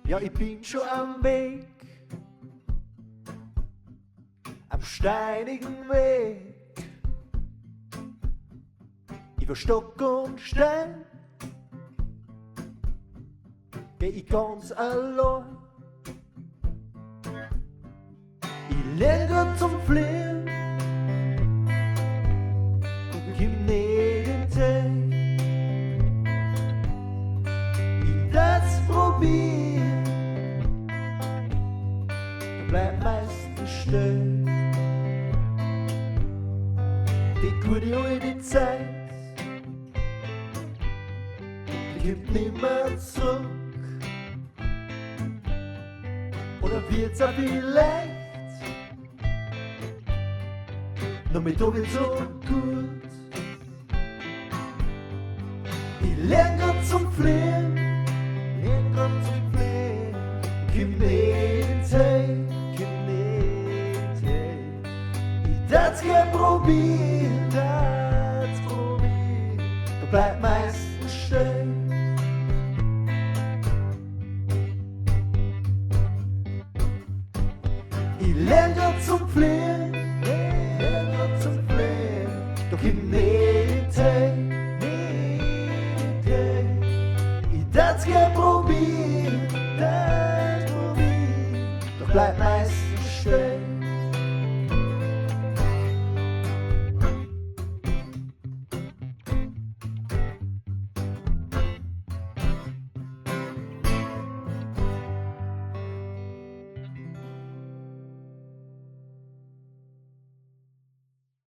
Ja, ich bin schon am Weg, am steinigen Weg. Über Stock und Stein geh ich ganz allein. Ich lerne grad zum Fliehen und komm nicht in Tee. Ich das probieren, da bleibt meistens stehen. Die gute alte Zeit, die kommt nimmer zurück. Oder wird's auch vielleicht noch mit doppelt so gut? Ich lern grad zum Fliehen, komm nicht hin, ich darf's gern probieren, da bleibt meistens stehen. Ich lern grad zum Fliehen, doch komm nicht